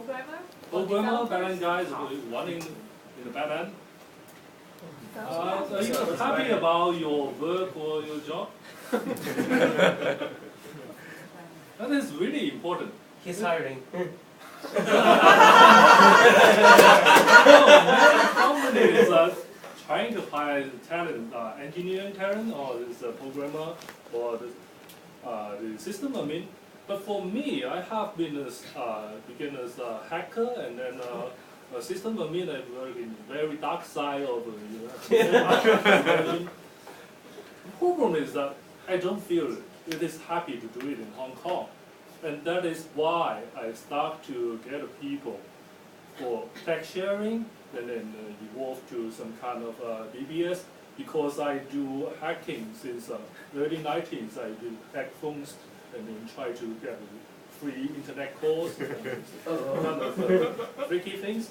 programmer? Programmer, backend guys, running in the backend. Are you happy about your work or your job? That is really important. He's hiring. Companies are trying to hire talent, engineering talent, or this programmer, or the system admin. But for me, I have been begun as a hacker and then a system admin. I work in the very dark side of the problem is that I don't feel it is happy to do it in Hong Kong. And that is why I start to get people for tech sharing and then evolve to some kind of BBS, because I do hacking since early 90s. I do hack phones and then try to get free internet calls and kind of freaky things.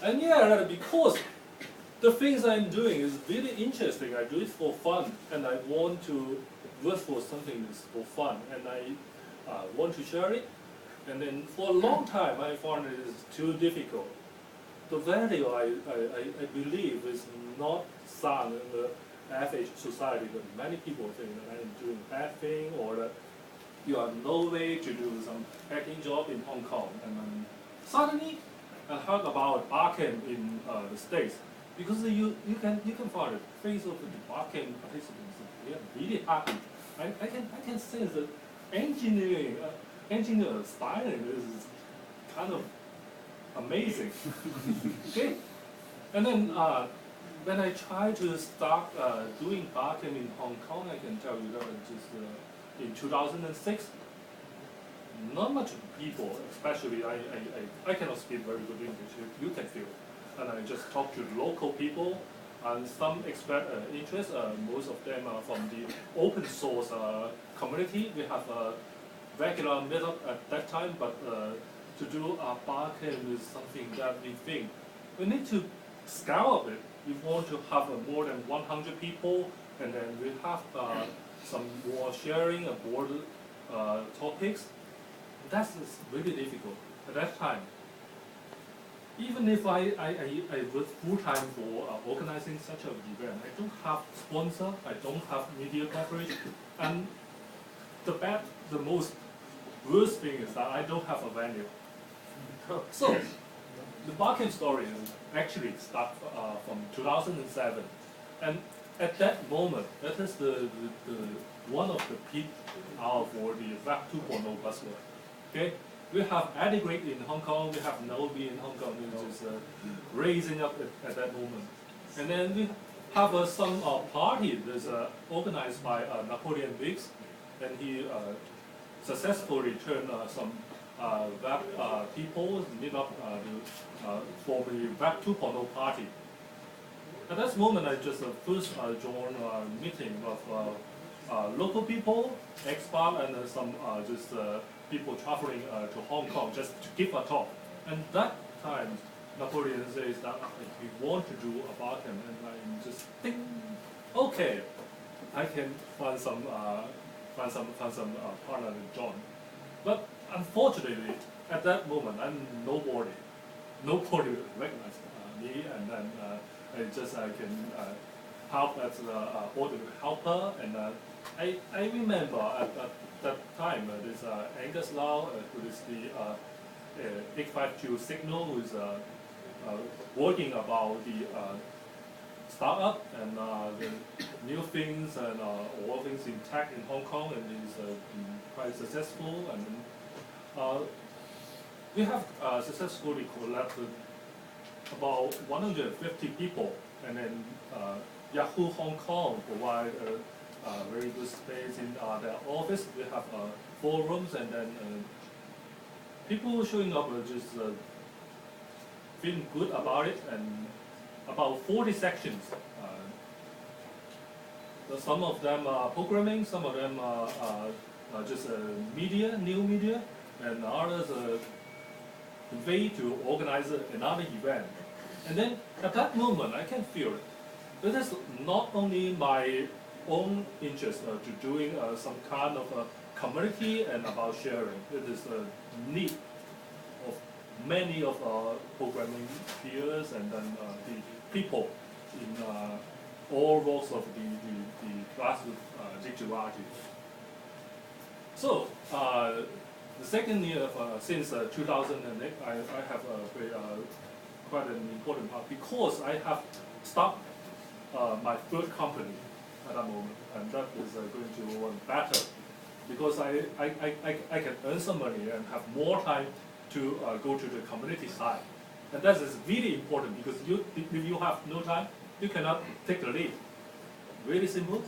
And yeah, because the things I'm doing is really interesting. I do it for fun, and I want to work for something that's for fun, and I want to share it. And then for a long time, I found it is too difficult. The value I believe is not sound in the average society, but many people think that I am doing bad thing, or that you have no way to do some hacking job in Hong Kong. And suddenly, I heard about Barcamp in the States, because you can find the face of the Barcamp participants. They are really happy. I can sense that engineer styling is kind of amazing. Okay, and then when I try to start doing Barcamp in Hong Kong, I can tell you that just in 2006, not much people, especially I cannot speak very good English. You can feel, and I just talk to the local people. And some express interest. Most of them are from the open source community. We have a regular meetup at that time, but to do a Barcamp is something that we think we need to scale up it. We want to have more than 100 people, and then we have some more sharing aboard topics. That's really difficult at that time. Even if I work full-time for organizing such an event, I don't have sponsor, I don't have media coverage, and the most worst thing is that I don't have a venue. So, the Barcamp story actually starts from 2007, and at that moment, that is the one of the peak hour for the Web 2.0 buzzword. Okay. We have Adequate in Hong Kong, we have Novi in Hong Kong, which is raising up at that moment. And then we have some party that's organized by Napoleon Biggs, and he successfully turned some web people meet up for the Web 2.0 party. At that moment, I just first joined a meeting of local people, expert, and some just people traveling to Hong Kong just to give a talk. And that time, Napoleon says that we want to do a Barcamp, and I just think, okay, I can find some partner to join. But unfortunately, at that moment, I'm nobody recognized me, and then I can help as an ordinary helper. And I remember at that time, there's Angus Lau, who is the 852 Signal, who is working about the startup and the new things and all things in tech in Hong Kong, and he's been quite successful. And we have successfully collected about 150 people, and then Yahoo Hong Kong provide a very good space in their office. We have 4 rooms, and then people showing up just feeling good about it, and about 40 sections. Some of them are programming, some of them are just media, new media, and others are the way to organize another event. And then at that moment, I can feel it. It is not only my own interest to doing some kind of a community and about sharing. It is a need of many of our programming peers and then the people in all walks of the grassroots digital artists. So, the second year of, since 2008, I have quite an important part because I have started my third company at that moment, and that is going to run better because I can earn some money and have more time to go to the community side. And that is really important because if you have no time, you cannot take the lead. Really simple.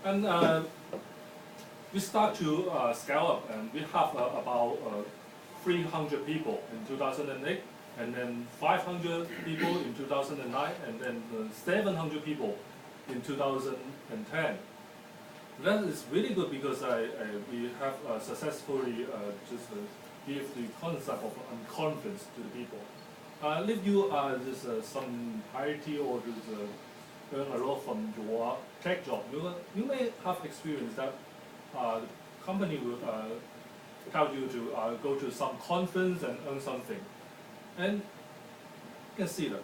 And we start to scale up, and we have about 300 people in 2008, and then 500 people in 2009, and then 700 people in 2010. That is really good because we have successfully just give the concept of conference to the people. If you are just some piety or just earn a lot from your tech job, you may have experienced that the company will tell you to go to some conference and earn something. And you can see that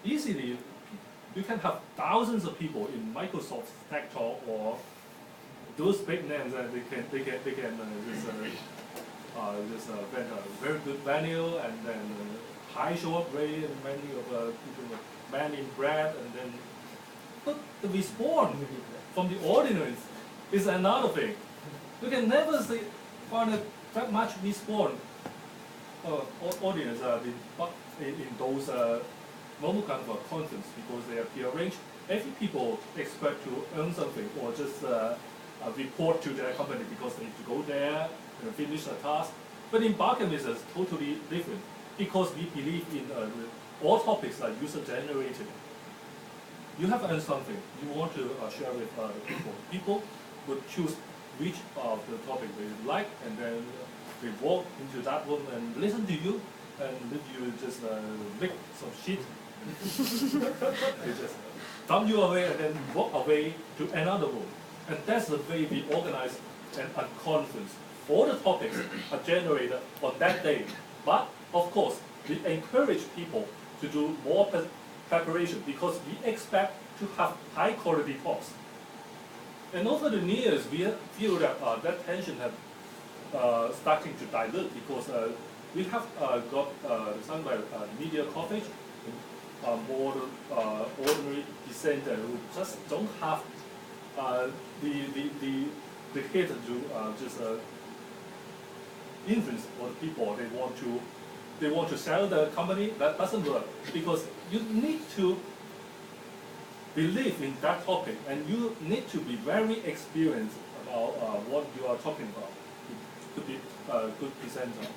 easily you can have thousands of people in Microsoft Tech Talk or those big names, and they can just get a very good venue and then high show up rate and many of people man in bread, and then but the response from the audience is another thing. You can never find that much response audience in those normal kind of conference because they are prearranged. Every people expect to earn something or just report to their company because they need to go there and finish a task. But in Barcamp it's totally different because we believe in all topics are user generated. You have earned something you want to share with the people. People would choose which of the topic they like, and then they walk into that room and listen to you, and if you just make some shit, they just dump you away and then walk away to another room. And that's the way we organize a conference. All the topics are generated on that day, but of course we encourage people to do more preparation because we expect to have high quality talks. And over the years, we feel that that tension has starting to dilute because we have got some media coverage, more ordinary dissenter who just don't have the hate to just influence all the people. They want to sell the company. That doesn't work because you need to believe in that topic, and you need to be very experienced about what you are talking about to be a good presenter.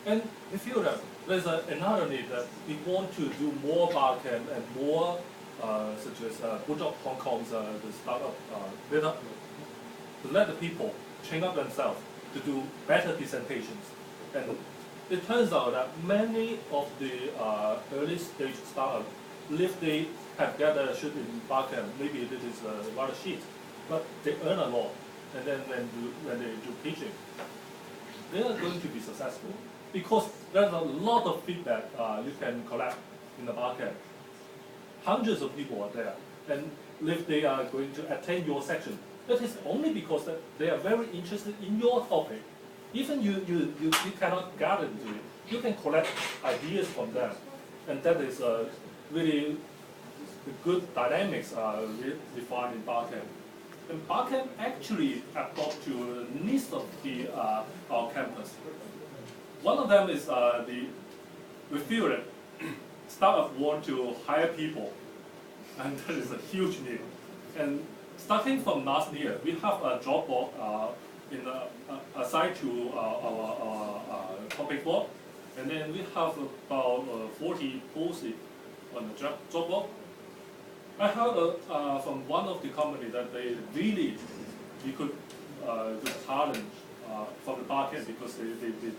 And we feel that there's another need that we want to do more Barcamp and more such as Boot.hk's the startup to let the people train up themselves to do better presentations. And it turns out that many of the early stage startups, if they have gathered a shoot in Barcamp, maybe it is rather shit, but they earn a lot. And then when they do pitching, they are going to be successful because there's a lot of feedback you can collect in the Barcamp. Hundreds of people are there, and if they are going to attend your section, that is only because that they are very interested in your topic. Even you cannot gather into it. You can collect ideas from them, and that is really the good dynamics are defined in Barcamp. And Barcamp actually adapt to the needs of our campus. One of them is we feel that startups want to hire people, and that is a huge need. And starting from last year, we have a job board assigned to our topic board, and then we have about 40 posts on the job board. I heard from one of the companies that we could do challenge from the Barcamp because they did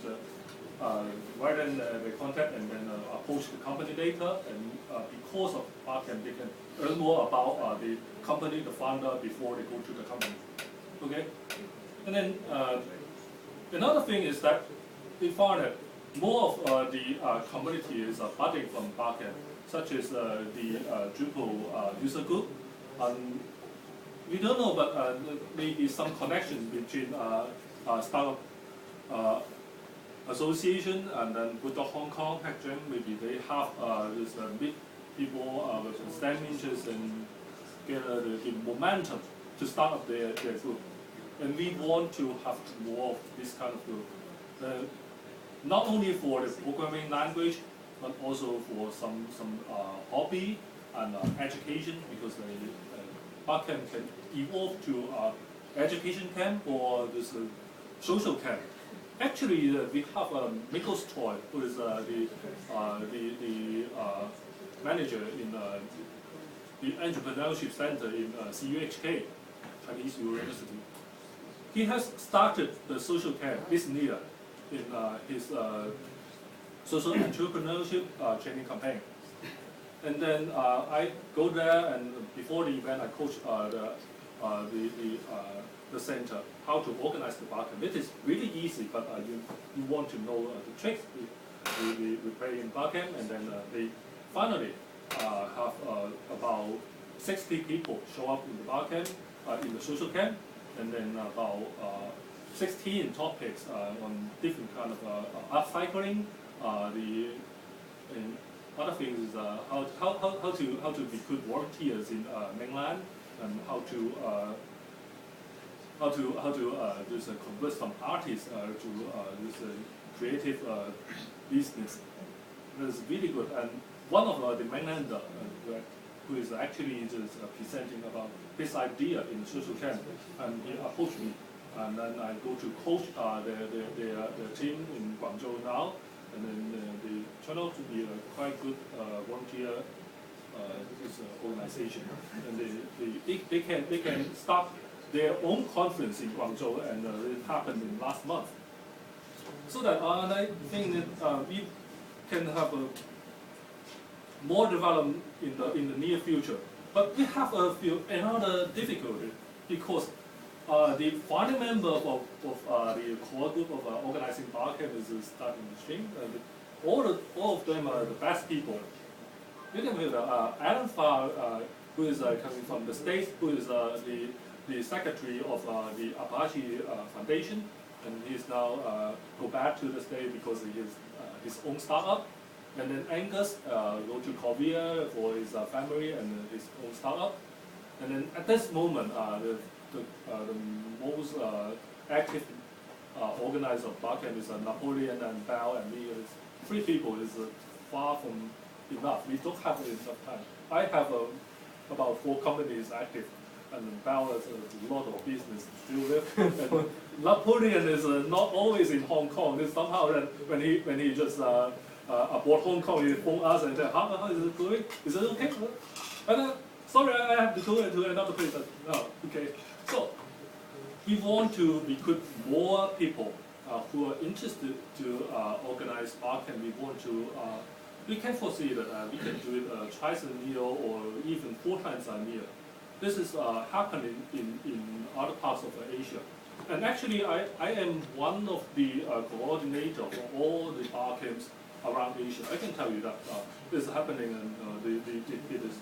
write in the contact and then approach the company data, and because of Barcamp they can learn more about the company, the founder before they go to the company. Okay, and then another thing is that we found that more of the community is budding from Barcamp, such as the Drupal user group. We don't know, but maybe some connection between startup association and then Boot.hk Hack Jam. Maybe they have this meet people with the same interest and get the momentum to start up their group. And we want to have more of this kind of group. Not only for the programming language, but also for some hobby and education, because Barcamp can evolve to education camp or this social camp. Actually, we have Mikkel's Toy, who is the manager in the entrepreneurship center in CUHK, Chinese University. He has started the social camp this year in his social entrepreneurship training campaign. And then I go there, and before the event, I coach the center how to organize the Barcamp. It is really easy, but you want to know the tricks. We play in Barcamp, and then they finally have about 60 people show up in the Barcamp, in the social camp, and then about 16 topics on different kind of upcycling. And other things is how to recruit volunteers in mainland, and how to just convert some artists to this creative business. That's really good. And one of the mainlander who is actually just presenting about this idea in the social camp, and he approached me, and then I go to coach their team in Guangzhou now, and then they turn out to be a quite good volunteer organization, and they can start their own conference in Guangzhou, and it happened in last month. So that I think that we can have a more development in the near future. But we have another difficulty, because the founding member of the core group of organizing Barcamp is starting the stream. All of them are the best people. You can hear Alan Farr, who is coming from the States, who is the secretary of the Apache Foundation, and he's now go back to the States because he has his own startup. And then Angus go to Korea for his family and his own startup. And then at this moment, the most active organizer of Barcamp is Napoleon and Bell and me. Three people is far from enough. We don't have enough time. I have about 4 companies active, and Bell has a lot of business to deal with. And Napoleon is not always in Hong Kong. It's somehow that when he just aboard Hong Kong, he phone us and said, how is it going? Is it okay? And sorry, I have to go to another place. No, okay. So we want to recruit more people who are interested to organize Barcamp. We can foresee that we can do it twice a year or even 4 times a year. This is happening in other parts of Asia. And actually, I am one of the coordinators for all the Barcamps around Asia. I can tell you that this is happening, and it is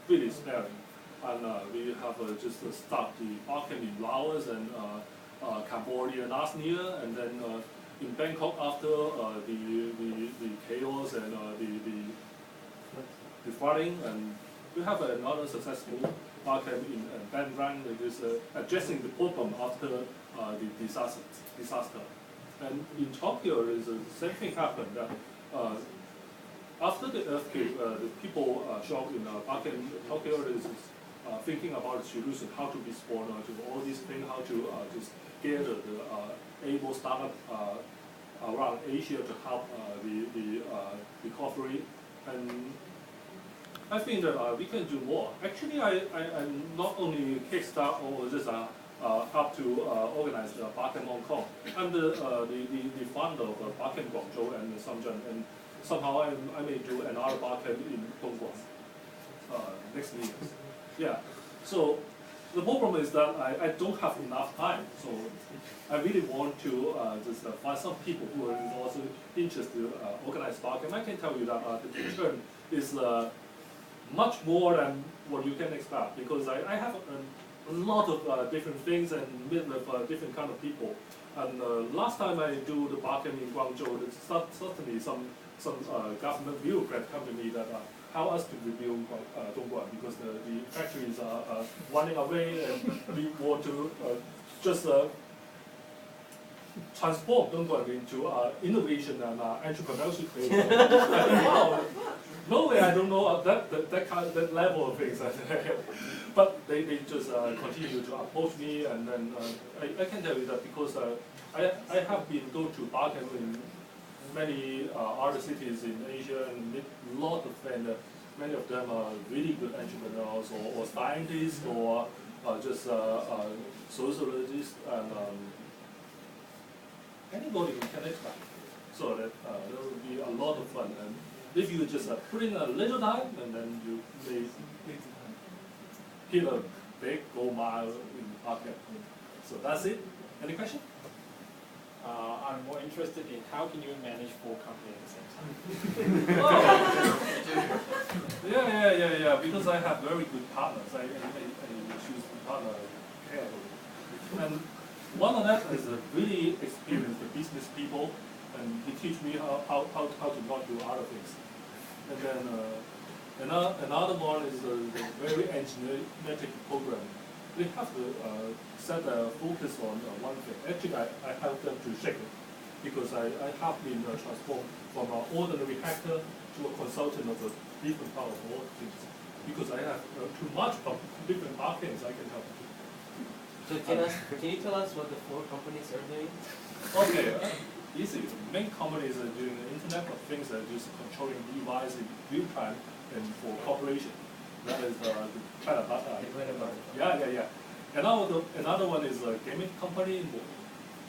really sparing. And we have just started the Barcamp in Laos and Cambodia last year, and then in Bangkok after the chaos and the flooding, and we have another successful Barcamp in Ban Rang that is addressing the problem after the disaster. And in Tokyo, the same thing happened. After the earthquake, the people show up in Barcamp. Tokyo is thinking about the solution, how to respond to all these things, how to just gather the able startup around Asia to help the recovery. And I think that we can do more. Actually, I'm not only kickstart or just help to organize the Barcamp Hong Kong. I'm the founder of Barcamp Guangzhou and Shenzhen, and somehow I may do another Barcamp in Dongguan next year. Yeah. So the problem is that I don't have enough time, so I really want to just find some people who are also interested to organize Barcamp. I can tell you that the return is much more than what you can expect, because I have a lot of different things and meet with different kind of people. And last time I do the Barcamp in Guangzhou, there's certainly some government bureaucrat come to me that how us to rebuild Dongguan, because the factories are running away and we want to just transform Dongguan into innovation and entrepreneurship. Wow, no way, I don't know that level of things. But they just continue to approach me, and then I can tell you that because I have been going to Barcamp in many other cities in Asia and meet a lot of friends. Many of them are really good entrepreneurs or scientists or just sociologists, and anybody can expect. So that there will be a lot of fun. And if you just put in a little time, and then you may hit a big gold mile in Barcamp. So that's it. Any question? I'm more interested in how can you manage 4 companies at the same time? Oh. Yeah. Because I have very good partners. I choose partner carefully. And one of them is a really experienced business people, and he teach me how to not do other things. And then another one is a very engineering program. They have to set a focus on one thing. Actually, I help them to shape it, because I have been transformed from an ordinary hacker to a consultant of a different part of all things. Because I have too much from different markets I can help. So can you tell us what the 4 companies are doing? Okay, easy. The main companies are doing the Internet of Things, that are just controlling devices in real time and for corporation. That is the kind of yeah. Another one is a gaming company,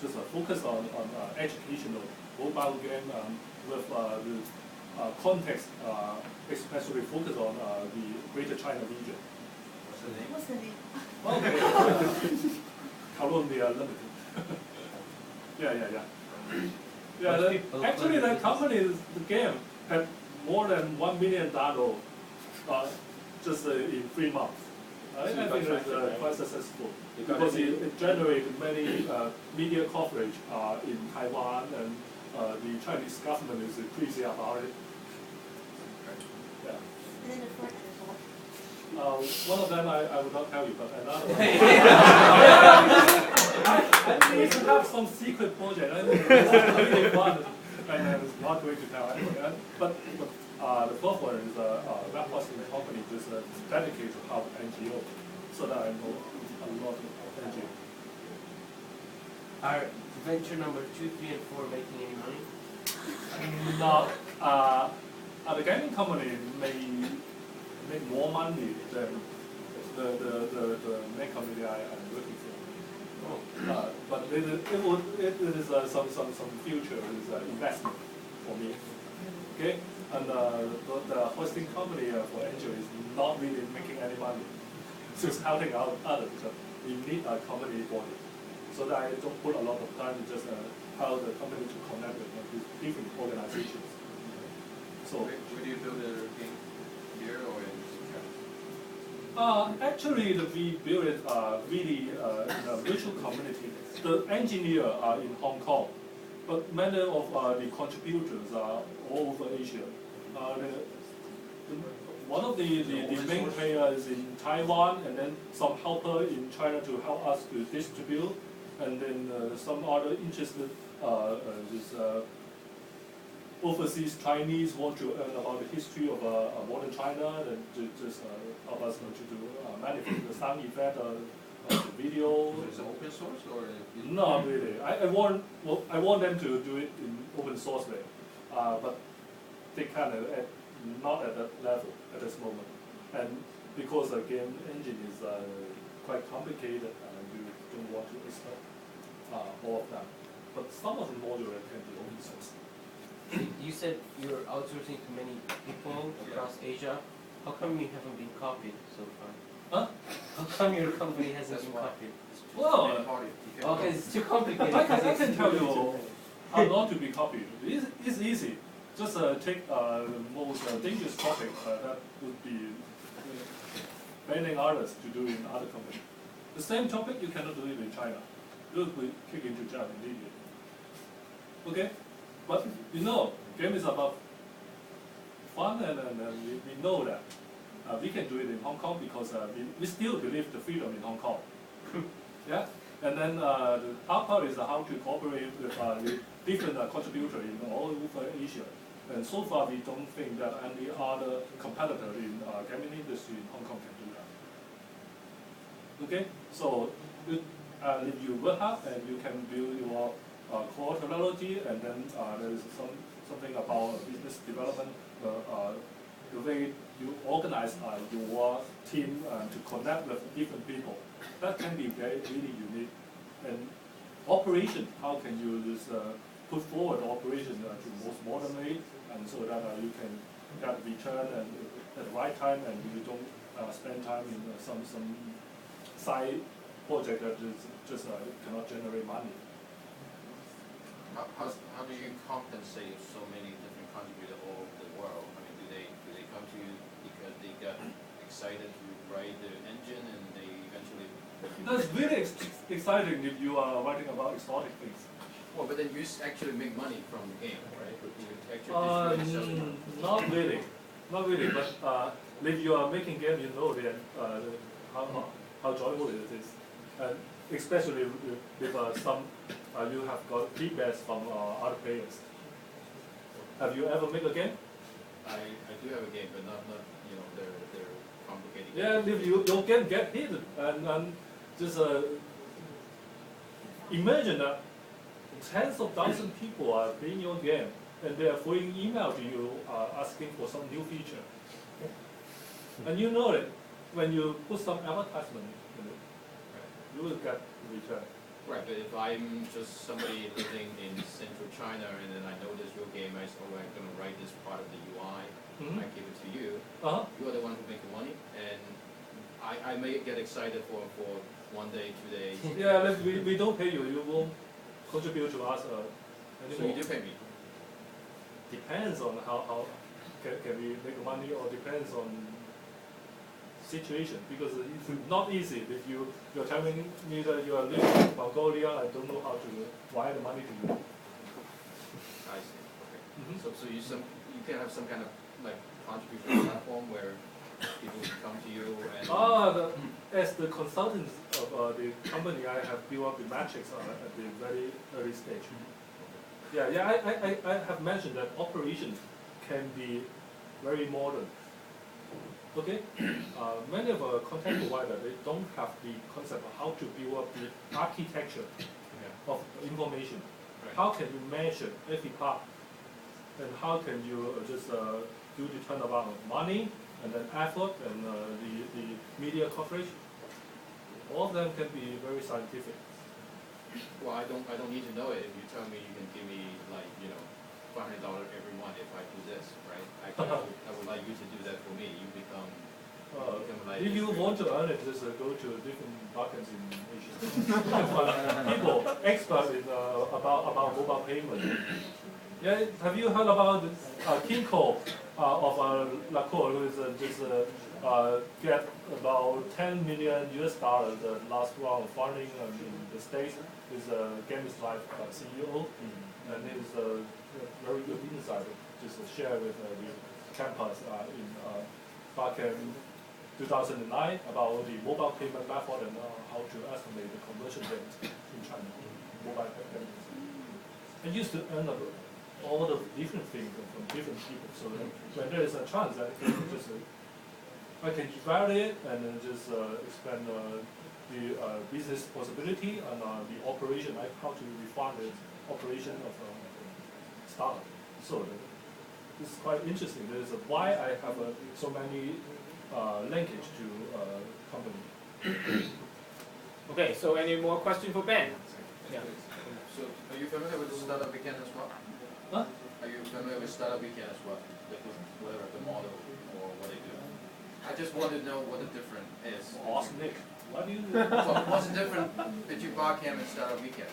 just focus on educational mobile game with the context, especially focus on the Greater China region. What's the name? Okay. Columbia Limited. Yeah. Actually, that company, the game, had more than $1 million just in 3 months. I think it's quite successful because it generated many media coverage in Taiwan, and the Chinese government is crazy about it. Yeah. And then the front and the back. One of them I will not tell you, but another one. I need to have some secret project. I mean, it's really fun, and I was not going to tell anyone. But the fourth one is a web hosting company just dedicated to help NGO, so that I know a lot of NGO. Are venture number 2, 3, and 4 making any money? No, the gaming company may make more money than the main company I'm working for. But it is some future investment for me. Okay, and the hosting company for Angel is not really making any money. It's just helping out others. But we need a company body, so that I don't put a lot of time to just help the company to connect with different organizations. So where do you build a game? Here or in China? Actually, we built it really in a virtual community. The engineers are in Hong Kong, but many of the contributors are all over Asia. One of the main players in Taiwan, and then some helper in China to help us to distribute, and then some other interested overseas Chinese want to learn about the history of modern China, and to just help us to do manufacture the sound effect, video. Is it open source or? Not really. I want them to do it in open source way, but they kind of not at that level at this moment, and because the game engine is quite complicated, and you don't want to expect all of them. But some of the modules can be open source. You said you're outsourcing to many people across Asia. How come you haven't been copied so far? Huh? How come your company hasn't That's been why. copied? Well, Okay, it's too complicated. I can tell you how not to be copied. It's easy. Just take the most dangerous topic that would be banning others to do in other companies. The same topic you cannot do it in China. You will be kicked into jail immediately. Okay? But you know, game is about fun, and we know that we can do it in Hong Kong because we still believe the freedom in Hong Kong. Yeah? And then the hard part is how to cooperate with different contributors in all over Asia. And so far, we don't think that any other competitor in gaming industry in Hong Kong can do that. Okay, so if you work hard and you can build your core technology, and then there is something about business development, the way you organize your team to connect with different people, that can be really unique. And operation, how can you just put forward operation to most modern way, and so that you can get return and at the right time, and you don't spend time in some side project that just cannot generate money. How do you compensate so many different contributors all over the world? I mean, do they come to you because they got excited to write the engine and they eventually? That's really exciting if you are writing about exotic things. Well, but then you actually make money from the game, right? You actually sell it. Not really, not really. But if you are making game, you know that how joyful it is, and especially with some you have got feedbacks from other players. Have you ever made a game? I do have a game, but not they're complicated. Yeah, if your game get hit, and just imagine that tens of thousands of people are playing your game, and they are throwing email to you asking for some new feature. And you know it, when you put some advertisement in it, you will get return. Right, but if I'm just somebody living in central China and then I notice your game, I'm going to write this part of the UI, I give it to you, you are the one who make the money, and I may get excited for 1 day, 2 days. Yeah, we don't pay you, you won't contribute to us anymore. So you do pay me? Depends on how can we make money, or depends on situation, because it's not easy. If you're telling me that you are living in Mongolia, I don't know how to wire the money to you. I see. Okay. So you can have some kind of like contribution platform where people can come to you and. As the consultant of the company, I have built up the metrics at the very early stage. Yeah. I have mentioned that operations can be very modern. Okay, many of our content providers, they don't have the concept of how to build up the architecture of information. Right. How can you measure every part, and how can you just do the turnaround of money, and then effort, and the media coverage. All of them can be very scientific. Well, I don't need to know it. If you tell me you can give me like $500 every month if I do this, right? I would like you to do that for me. You become like. If you want to earn it, just go to different markets in Asia. People expert in about mobile payment. Yeah, have you heard about Kinko of Lacour, who is just get about $10 million the last round of funding in the States? Is Games Life CEO, and it is a very good insight just to share with the campus in Barcamp 2009 about the mobile payment method and how to estimate the conversion rate in China, mobile payments. I used to earn all the different things from different people, so that when there is a chance, I can evaluate and then just expand the business possibility and the operation, like how to refine the operation of startup. So this is quite interesting. This is why I have so many linkage to company. Okay, so any more questions for Ben? Yeah. So are you familiar with Startup Weekend as well? Huh? Are you familiar with Startup Weekend as well? Like whatever the model or what they do? I just want to know what the difference is. Awesome, Nick. What do you do? What's the difference between Barcamp and Startup Weekend?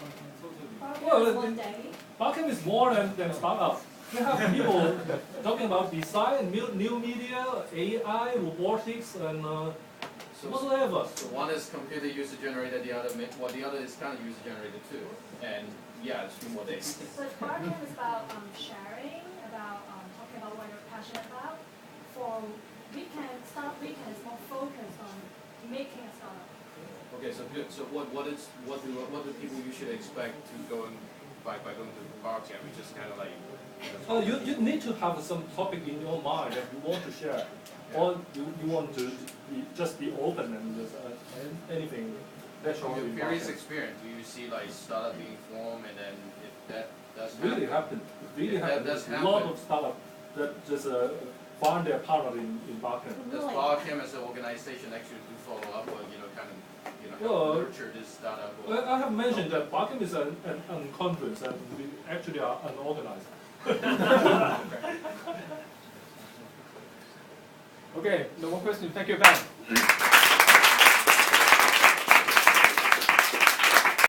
Well, One day. Barcamp is more than startup. We have people talking about design, new media, AI, robotics, and whatsoever. So one is computer user generated, the other the other is kind of user generated too. And yeah, it's 2 more days. But Barcamp is about sharing, about talking about what you're passionate about. For Startup Weekend is more focused on making a startup. Okay, so good. So what do people usually expect to going by going to Barcamp? It's just kind of like. You need to have some topic in your mind that you want to share, or you want to just be open and just anything. That's From all. your previous experience, do you see like startup being formed, and then if that does Really happen. Really If that happen. does There's a lot happen. of startups that just find their partner in Barcamp. does Barcamp as an organization actually do follow up, or kind of Well, nurture this startup? Or, Well, I have mentioned that Barcamp is an conference and we actually are unorganized. Okay, no more questions. Thank you, Ben.